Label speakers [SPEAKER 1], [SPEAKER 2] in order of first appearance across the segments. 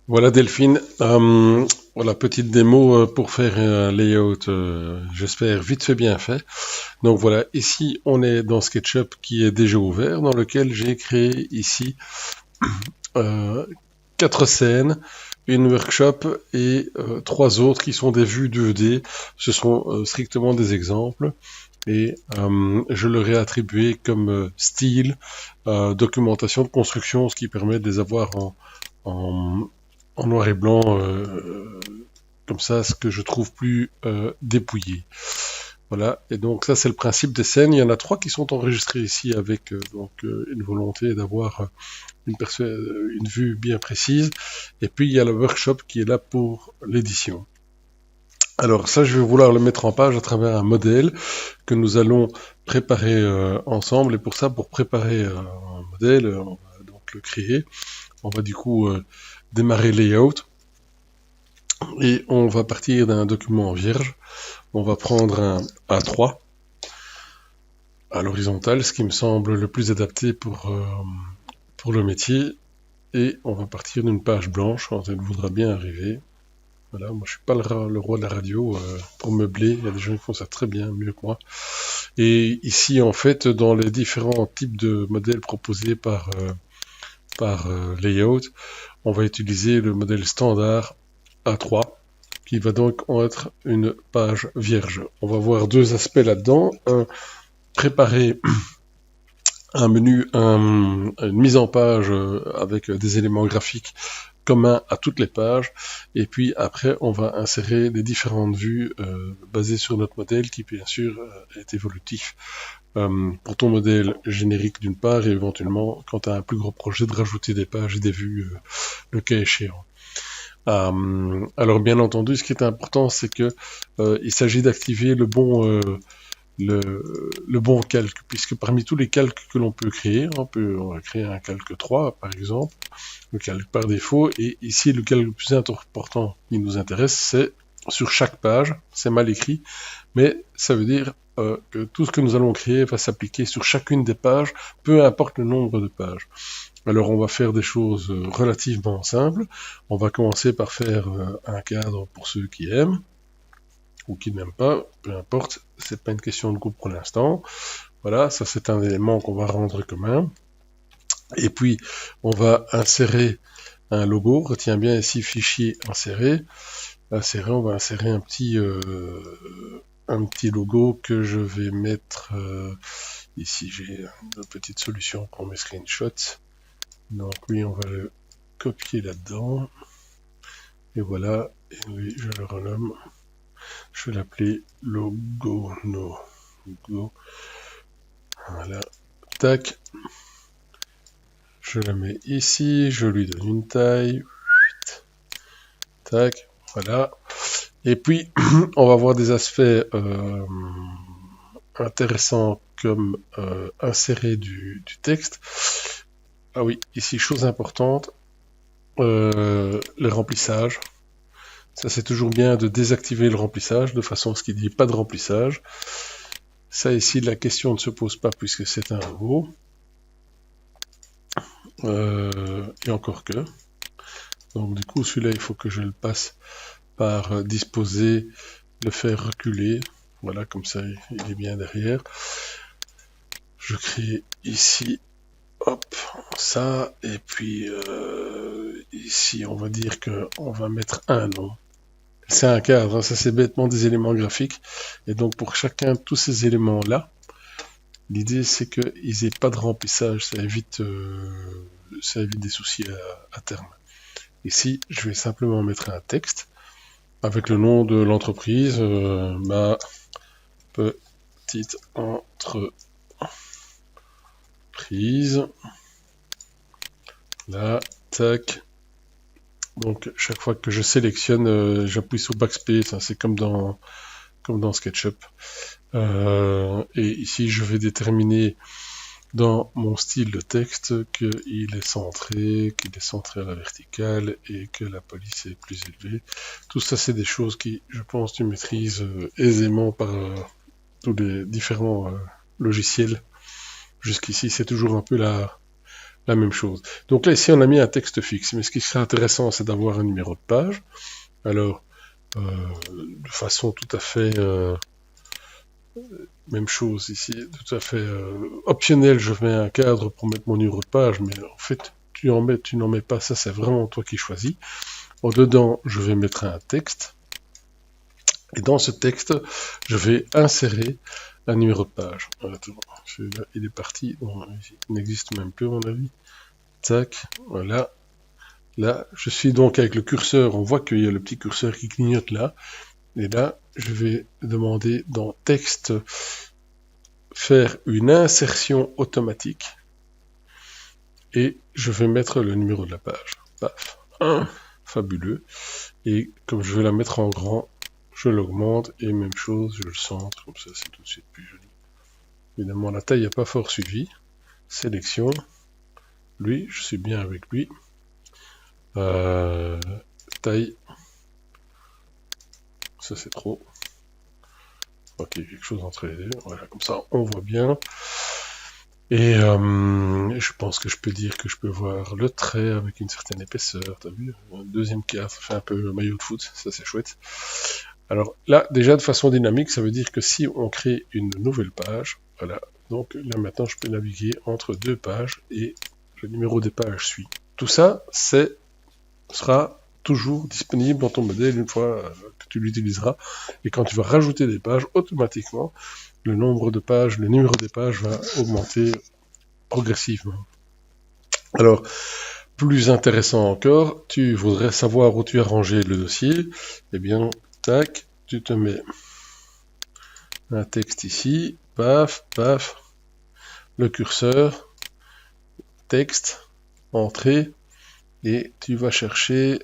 [SPEAKER 1] Voilà Delphine, voilà petite démo pour faire un layout, j'espère vite fait bien fait. Donc voilà, ici on est dans SketchUp qui est déjà ouvert, dans lequel j'ai créé ici euh, 4 scènes, une workshop et trois autres qui sont des vues 2D. Ce sont strictement des exemples et je leur ai attribué comme style documentation de construction, ce qui permet de les avoir en, en noir et blanc, comme ça, ce que je trouve plus dépouillé. Voilà, et donc ça c'est le principe des scènes. Il y en a trois qui sont enregistrés ici avec une volonté d'avoir une vue bien précise. Et puis il y a le workshop qui est là pour l'édition. Alors ça, je vais vouloir le mettre en page à travers un modèle que nous allons préparer ensemble. Et pour ça, pour préparer un modèle, on va donc le créer. On va du coup démarrer layout et on va partir d'un document vierge. On va prendre un A3 à l'horizontale, ce qui me semble le plus adapté pour le métier. Et on va partir d'une page blanche quand elle voudra bien arriver. Voilà, moi je suis pas le roi de la radio pour meubler, il y a des gens qui font ça très bien, mieux que moi. Et ici en fait, dans les différents types de modèles proposés par Layout, on va utiliser le modèle standard A3, qui va donc être une page vierge. On va voir deux aspects là-dedans. Un, préparer un menu, une mise en page avec des éléments graphiques communs à toutes les pages. Et puis après, on va insérer les différentes vues basées sur notre modèle qui, bien sûr, est évolutif pour ton modèle générique d'une part et éventuellement, quand tu as un plus gros projet, de rajouter des pages et des vues le cas échéant. Alors bien entendu, ce qui est important, c'est que il s'agit d'activer le bon calque, puisque parmi tous les calques que l'on peut créer, on va créer un calque 3 par exemple, le calque par défaut, et ici le calque le plus important qui nous intéresse, c'est sur chaque page, c'est mal écrit, mais ça veut dire que tout ce que nous allons créer va s'appliquer sur chacune des pages, peu importe le nombre de pages. Alors on va faire des choses relativement simples. On va commencer par faire un cadre pour ceux qui aiment ou qui n'aiment pas, peu importe, c'est pas une question de goût pour l'instant. Voilà, ça c'est un élément qu'on va rendre commun. Et puis on va insérer un logo. Retiens bien ici fichier insérer. Insérer, on va insérer un petit logo que je vais mettre ici. J'ai une petite solution pour mes screenshots. Donc oui, on va le copier là-dedans. Et voilà, et oui, je le renomme. Je vais l'appeler logo no. Logo. Voilà. Tac. Je le mets ici. Je lui donne une taille. Tac. Voilà. Et puis, on va voir des aspects intéressants comme insérer du texte. Ah oui, ici, chose importante, le remplissage. Ça, c'est toujours bien de désactiver le remplissage de façon à ce qu'il n'y ait pas de remplissage. Ça, ici, la question ne se pose pas puisque c'est un robot. Et encore que. Donc, du coup, celui-là, il faut que je le passe par disposer, le faire reculer. Voilà, comme ça, il est bien derrière. Je crée ici, hop, ça. Et puis, ici, on va dire qu'on va mettre un nom. C'est un cadre, hein, ça c'est bêtement des éléments graphiques. Et donc pour chacun de tous ces éléments-là, l'idée c'est qu'ils n'aient pas de remplissage, ça évite des soucis à terme. Ici, je vais simplement mettre un texte avec le nom de l'entreprise, ma petite entreprise. Là, tac. Donc chaque fois que je sélectionne, j'appuie sur Backspace, hein, c'est comme dans SketchUp. Et ici, je vais déterminer dans mon style de texte qu'il est centré à la verticale et que la police est plus élevée. Tout ça, c'est des choses qui, je pense, tu maîtrises aisément par tous les différents logiciels. Jusqu'ici, c'est toujours un peu la même chose. Donc là, ici, on a mis un texte fixe, mais ce qui serait intéressant, c'est d'avoir un numéro de page. Alors, de façon tout à fait... même chose ici, tout à fait optionnel, je mets un cadre pour mettre mon numéro de page, mais en fait, tu n'en mets pas, ça c'est vraiment toi qui choisis. Dedans, je vais mettre un texte, et dans ce texte, je vais insérer un numéro de page. Il est parti, bon, il n'existe même plus à mon avis. Tac, voilà. Là, je suis donc avec le curseur, on voit qu'il y a le petit curseur qui clignote là, et là, je vais demander dans texte faire une insertion automatique et je vais mettre le numéro de la page. Paf, 1, fabuleux. Et comme je vais la mettre en grand, je l'augmente et même chose, je le centre, comme ça c'est tout de suite plus joli. Évidemment, la taille n'a pas fort suivi. Sélection. Lui, je suis bien avec lui. Taille. Ça c'est trop. Ok, quelque chose entre les deux. Voilà, comme ça on voit bien. Et je pense que je peux dire que je peux voir le trait avec une certaine épaisseur. T'as vu? Un deuxième cadre, ça fait un peu maillot de foot, ça c'est chouette. Alors là, déjà de façon dynamique, ça veut dire que si on crée une nouvelle page, voilà, donc là maintenant je peux naviguer entre deux pages et le numéro des pages suit. Tout ça, sera toujours disponible dans ton modèle une fois que tu l'utiliseras. Et quand tu vas rajouter des pages, automatiquement, le nombre de pages, le numéro des pages va augmenter progressivement. Alors, plus intéressant encore, tu voudrais savoir où tu as rangé le dossier, eh bien, tac, tu te mets un texte ici, paf, paf, le curseur, texte, entrée, et tu vas chercher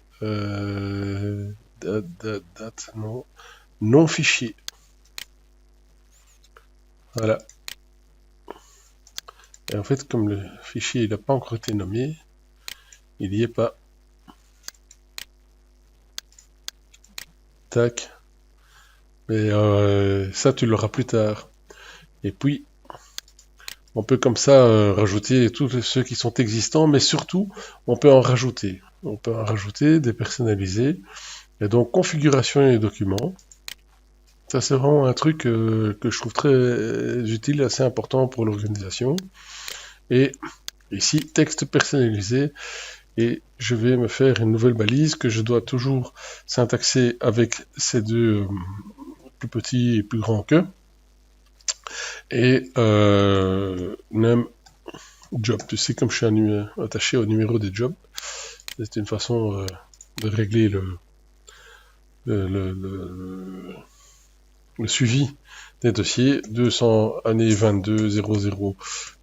[SPEAKER 1] date, non fichier. Voilà. Et en fait, comme le fichier n'a pas encore été nommé, il n'y est pas. Tac. Mais ça, tu l'auras plus tard. Et puis, on peut comme ça rajouter tous ceux qui sont existants, mais surtout, on peut en rajouter. On peut en rajouter, dépersonnaliser. Et donc, configuration et documents. Ça, c'est vraiment un truc que je trouve très utile, assez important pour l'organisation. Et ici, texte personnalisé. Et je vais me faire une nouvelle balise que je dois toujours syntaxer avec ces deux plus petits et plus grands que. Et num job. Tu sais, comme je suis attaché au numéro des jobs, c'est une façon de régler le suivi des dossiers. 200 année 22 00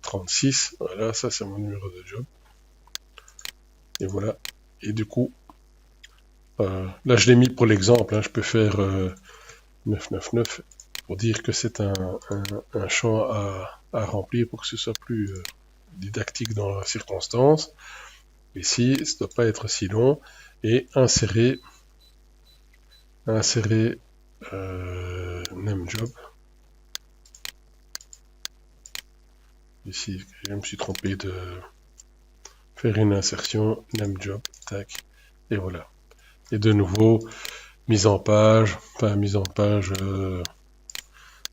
[SPEAKER 1] 36. Voilà, ça c'est mon numéro de job. Et voilà. Et du coup, là je l'ai mis pour l'exemple. Hein, je peux faire 999 pour dire que c'est un champ à remplir pour que ce soit plus didactique dans la circonstance. Ici, ça ne doit pas être si long. Et insérer name job. Ici, je me suis trompé de faire une insertion name job. Tac. Et voilà. Et de nouveau, mise en page,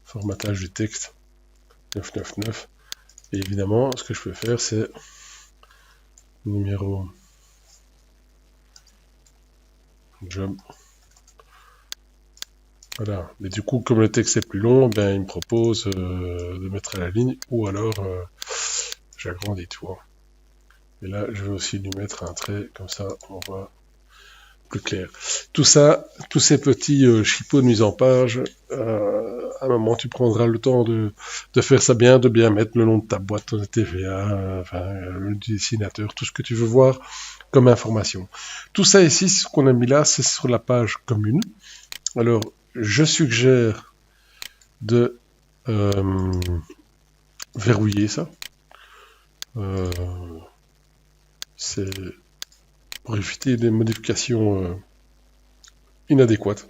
[SPEAKER 1] formatage du texte 999. Et évidemment, ce que je peux faire, c'est numéro job. Voilà. Mais du coup, comme le texte est plus long, ben, il me propose de mettre à la ligne, ou alors j'agrandis tout. Et là, je vais aussi lui mettre un trait, comme ça, on voit plus clair. Tout ça, tous ces petits chipots de mise en page, à un moment, tu prendras le temps de faire ça bien, de bien mettre le nom de ta boîte de TVA, le dessinateur, tout ce que tu veux voir comme information. Tout ça ici, ce qu'on a mis là, c'est sur la page commune. Alors, je suggère de verrouiller ça. C'est pour éviter des modifications inadéquates.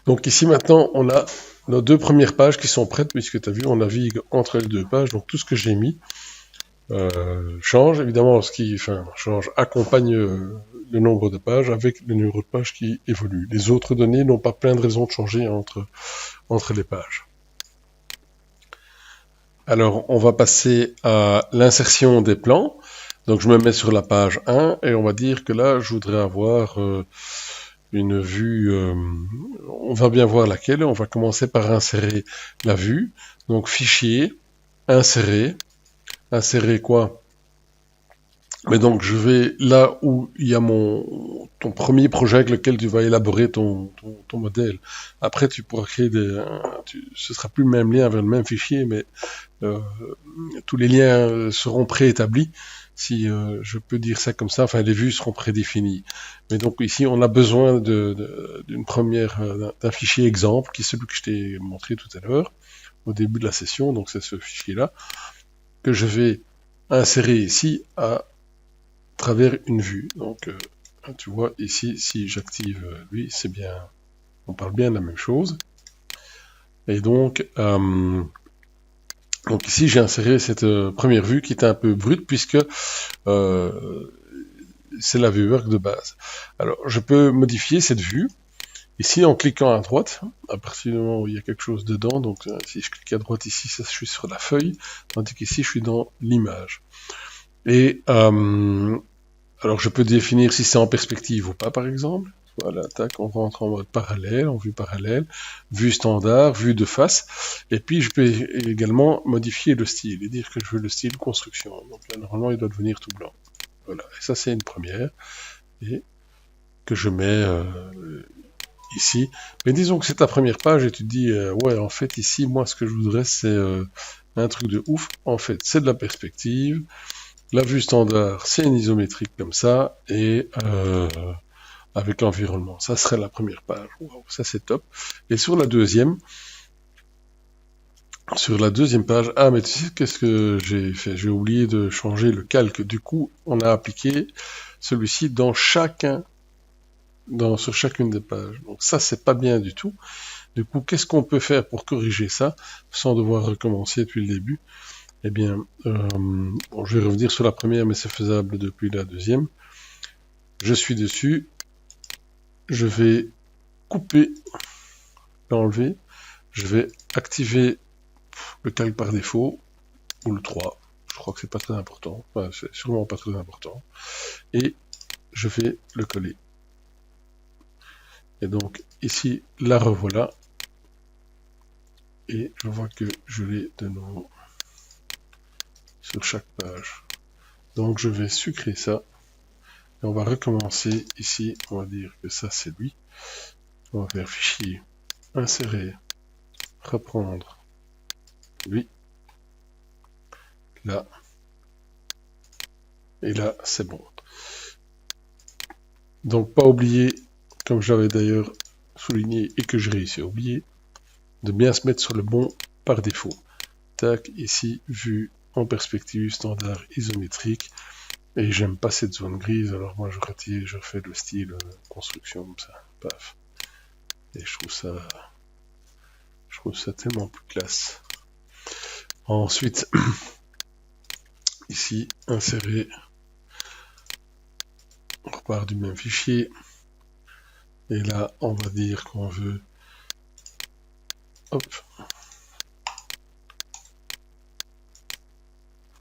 [SPEAKER 1] Donc ici maintenant, on a nos deux premières pages qui sont prêtes, puisque tu as vu, on navigue entre les deux pages. Donc tout ce que j'ai mis, change. Évidemment, change accompagne le nombre de pages avec le numéro de page qui évolue. Les autres données n'ont pas plein de raisons de changer entre les pages. Alors, on va passer à l'insertion des plans. Donc, je me mets sur la page 1 et on va dire que là, je voudrais avoir une vue. On va bien voir laquelle. On va commencer par insérer la vue. Donc, fichier, insérer. Insérer quoi? Mais donc, je vais là où il y a ton premier projet avec lequel tu vas élaborer ton modèle. Après, tu pourras créer ce sera plus le même lien vers le même fichier, mais euh, tous les liens seront préétablis, si je peux dire ça comme ça. Enfin, les vues seront prédéfinies. Mais donc ici, on a besoin d'une première, d'un fichier exemple, qui est celui que je t'ai montré tout à l'heure, au début de la session. Donc c'est ce fichier-là que je vais insérer ici à travers une vue. Donc, tu vois ici, si j'active lui, c'est bien, on parle bien de la même chose. Et donc ici, j'ai inséré cette première vue qui est un peu brute puisque c'est la vue work de base. Alors, je peux modifier cette vue ici en cliquant à droite, à partir du moment où il y a quelque chose dedans. Donc, si je clique à droite ici, ça, je suis sur la feuille, tandis qu'ici, je suis dans l'image. Et alors, je peux définir si c'est en perspective ou pas, par exemple. Voilà, tac, on rentre en mode parallèle, en vue parallèle, vue standard, vue de face. Et puis, je peux également modifier le style et dire que je veux le style construction. Donc là, normalement, il doit devenir tout blanc. Voilà, et ça, c'est une première. Et que je mets ici. Mais disons que c'est ta première page et tu te dis, ouais, en fait, ici, moi, ce que je voudrais, c'est un truc de ouf. En fait, c'est de la perspective. La vue standard, c'est une isométrique comme ça, et avec l'environnement. Ça serait la première page. Wow, ça c'est top. Et sur la deuxième page, ah mais tu sais qu'est-ce que j'ai fait? J'ai oublié de changer le calque. Du coup, on a appliqué celui-ci sur chacune des pages. Donc ça, c'est pas bien du tout. Du coup, qu'est-ce qu'on peut faire pour corriger ça sans devoir recommencer depuis le début? Eh bien, bon, je vais revenir sur la première, mais c'est faisable depuis la deuxième. Je suis dessus. Je vais couper, l'enlever. Je vais activer le calque par défaut, ou le 3. Je crois que c'est pas très important. Enfin, c'est sûrement pas très important. Et je vais le coller. Et donc, ici, la revoilà. Et je vois que je l'ai de nouveau sur chaque page. Donc, je vais sucrer ça. Et on va recommencer ici. On va dire que ça, c'est lui. On va faire fichier, insérer, reprendre lui. Là. Et là, c'est bon. Donc, pas oublier, comme j'avais d'ailleurs souligné et que j'ai réussi à oublier, de bien se mettre sur le bon par défaut. Tac, ici, vue en perspective standard isométrique. Et j'aime pas cette zone grise, alors moi je retire, je refais le style construction comme ça. Paf. Et je trouve ça tellement plus classe. Ensuite, ici, insérer. On repart du même fichier. Et là, on va dire qu'on veut... Hop.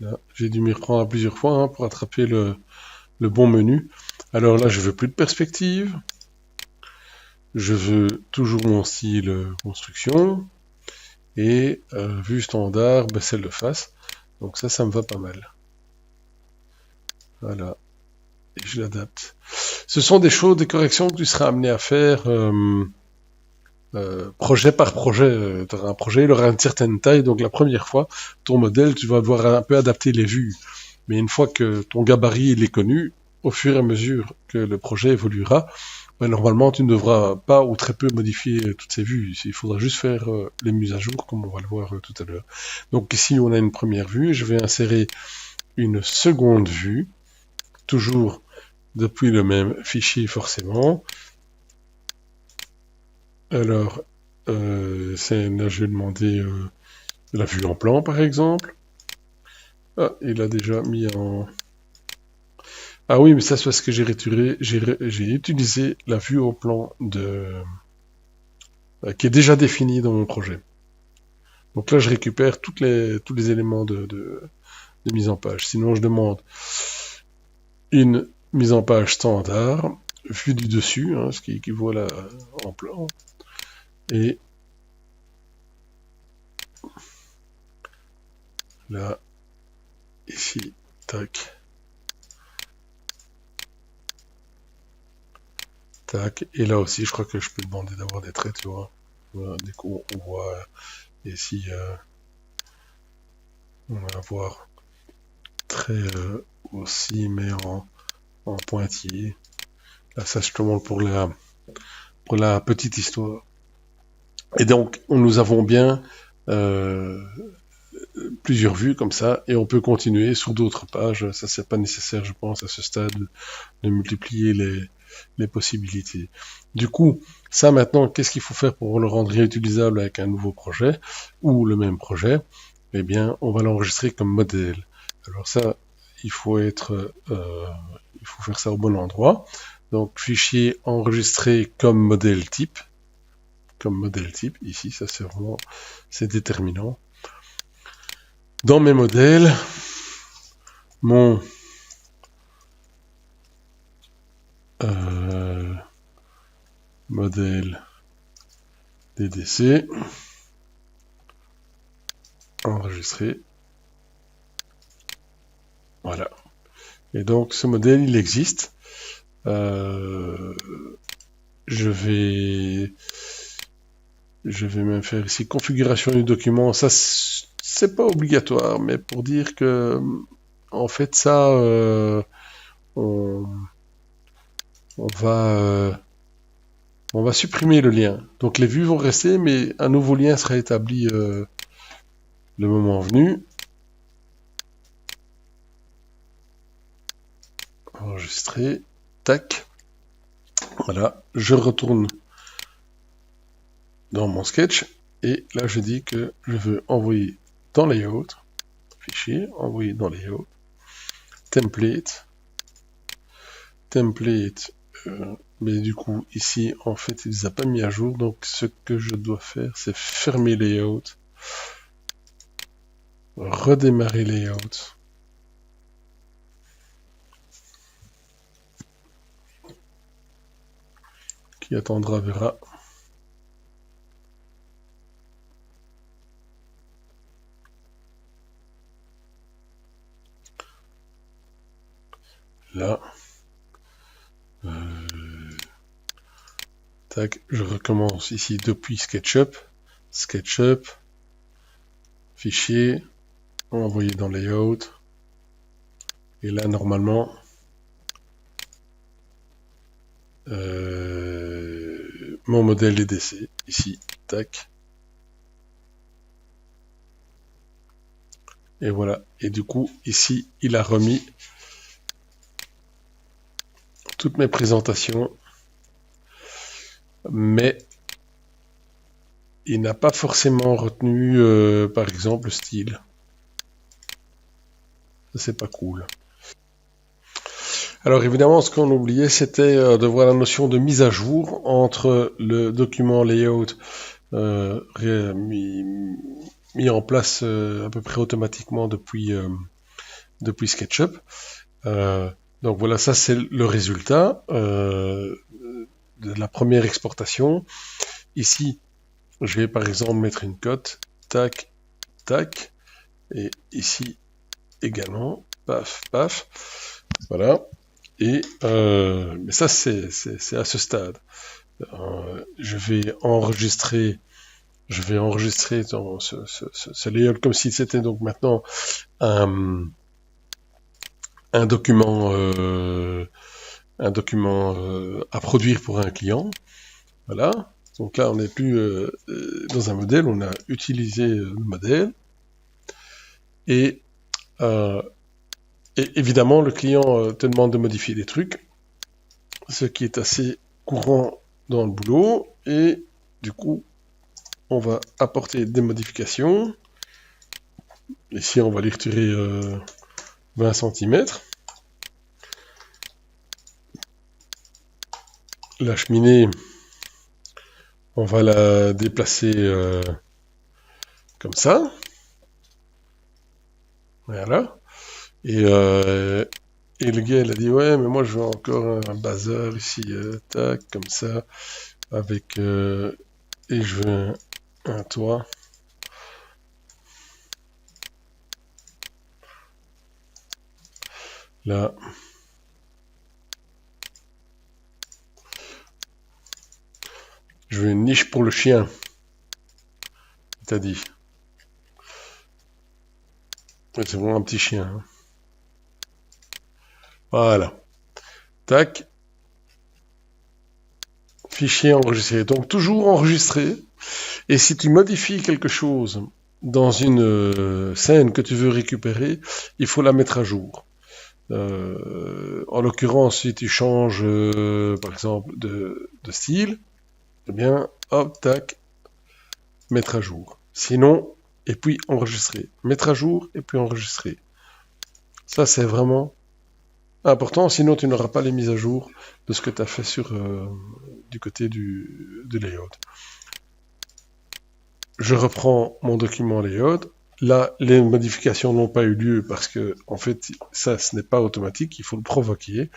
[SPEAKER 1] Là, j'ai dû m'y reprendre à plusieurs fois pour attraper le bon menu. Alors là, je veux plus de perspective. Je veux toujours mon style construction. Et vue standard, celle de face. Donc ça me va pas mal. Voilà. Et je l'adapte. Ce sont des choses, des corrections que tu seras amené à faire projet par projet. Tu auras un projet, il aura une certaine taille. Donc la première fois, ton modèle, tu vas devoir un peu adapter les vues. Mais une fois que ton gabarit il est connu, au fur et à mesure que le projet évoluera, normalement tu ne devras pas ou très peu modifier toutes ces vues. Il faudra juste faire les mises à jour comme on va le voir tout à l'heure. Donc ici on a une première vue, je vais insérer une seconde vue, toujours depuis le même fichier forcément. Alors là je vais demander la vue en plan par exemple. Ah, il a déjà mis en... Ah oui, mais ça c'est parce que j'ai utilisé la vue au plan qui est déjà définie dans mon projet. Donc là, je récupère tous les éléments de mise en page. Sinon, je demande une mise en page standard, vue du dessus, hein, ce qui équivaut là en plan. Et là, ici, tac, tac. Et là aussi, je crois que je peux demander d'avoir des traits, tu vois. Voilà, du coup, on voit ici, on va avoir traits aussi, mais en pointillé. Là, ça, je te montre pour la petite histoire. Et donc, nous avons bien plusieurs vues comme ça, et on peut continuer sur d'autres pages. Ça, c'est pas nécessaire, je pense, à ce stade, de multiplier les possibilités. Du coup, ça maintenant, qu'est-ce qu'il faut faire pour le rendre réutilisable avec un nouveau projet, ou le même projet? Eh bien, on va l'enregistrer comme modèle. Alors ça, il faut faire ça au bon endroit. Donc, fichier enregistré comme modèle type. Comme modèle type, ici, ça c'est déterminant. Dans mes modèles, mon modèle DDC enregistré. Voilà. Et donc ce modèle, il existe. Je vais même faire ici configuration du document. Ça, c'est pas obligatoire, mais pour dire que en fait ça, on va supprimer le lien. Donc les vues vont rester, mais un nouveau lien sera établi le moment venu. Enregistrer, tac. Voilà, je retourne dans mon sketch et là je dis que je veux envoyer dans Layout, fichier, envoyer dans Layout, template, mais du coup ici en fait il ne les a pas mis à jour, donc ce que je dois faire c'est fermer Layout, redémarrer Layout. Qui attendra verra. Là. Tac, je recommence ici depuis SketchUp. SketchUp. Fichier. Envoyer dans Layout. Et là, normalement, mon modèle DDC, ici, tac. Et voilà. Et du coup, ici, il a remis toutes mes présentations, mais il n'a pas forcément retenu, par exemple, le style. Ça, c'est pas cool. Alors évidemment, ce qu'on oubliait, c'était de voir la notion de mise à jour entre le document layout mis en place à peu près automatiquement depuis SketchUp. Donc voilà, ça c'est le résultat de la première exportation. Ici, je vais par exemple mettre une cote, tac, tac, et ici également, paf, paf, voilà. Et mais ça c'est à ce stade. Je vais enregistrer dans ce layout comme si c'était donc maintenant un document à produire pour un client. Voilà. Donc là on n'est plus dans un modèle, on a utilisé le modèle et évidemment, le client te demande de modifier des trucs, ce qui est assez courant dans le boulot, et du coup, on va apporter des modifications. Ici, on va les retirer 20 cm. La cheminée, on va la déplacer comme ça. Voilà. Et le gars, il a dit, ouais, mais moi, je veux encore un bazar ici, tac, comme ça, avec... et je veux un toit. Là. Je veux une niche pour le chien. T'as dit. C'est vraiment un petit chien. Hein. Voilà. Tac. Fichier enregistré. Donc toujours enregistré. Et si tu modifies quelque chose dans une scène que tu veux récupérer, il faut la mettre à jour. En l'occurrence, si tu changes, par exemple, de style, eh bien, hop, tac, mettre à jour. Sinon, et puis enregistrer. Mettre à jour et puis enregistrer. Ça, c'est vraiment important, sinon tu n'auras pas les mises à jour de ce que tu as fait du côté du layout. Je reprends mon document layout. Là, les modifications n'ont pas eu lieu parce que, en fait, ça, ce n'est pas automatique, il faut le provoquer.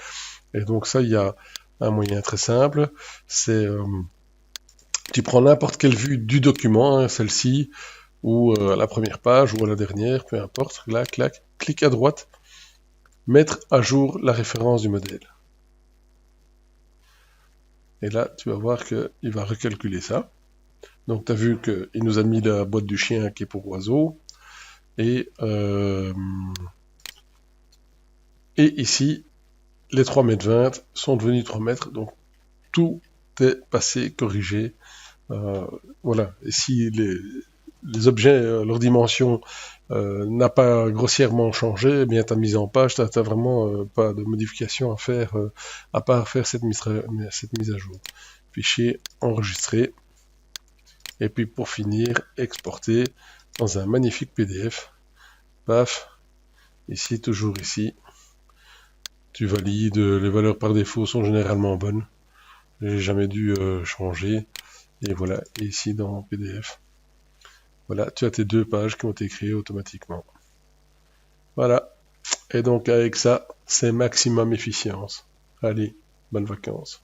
[SPEAKER 1] Et donc ça, il y a un moyen très simple, c'est tu prends n'importe quelle vue du document, hein, celle-ci, ou à la première page, ou à la dernière, peu importe, là, clac, clique à droite, mettre à jour la référence du modèle. Et là, tu vas voir qu'il va recalculer ça. Donc, tu as vu qu'il nous a mis la boîte du chien qui est pour oiseau. Et ici, les 3,20 m sont devenus 3 mètres. Donc, tout est passé, corrigé. Voilà. Et si les objets, leur dimension n'a pas grossièrement changé, eh bien ta mise en page, tu n'as vraiment pas de modification à faire, à part faire cette mise à jour. Fichier enregistré. Et puis pour finir, exporter dans un magnifique PDF. Paf. Ici, toujours ici. Tu valides, les valeurs par défaut sont généralement bonnes. J'ai jamais dû changer. Et voilà, et ici dans PDF. Voilà, tu as tes 2 pages qui ont été créées automatiquement. Voilà. Et donc avec ça, c'est maximum efficience. Allez, bonnes vacances.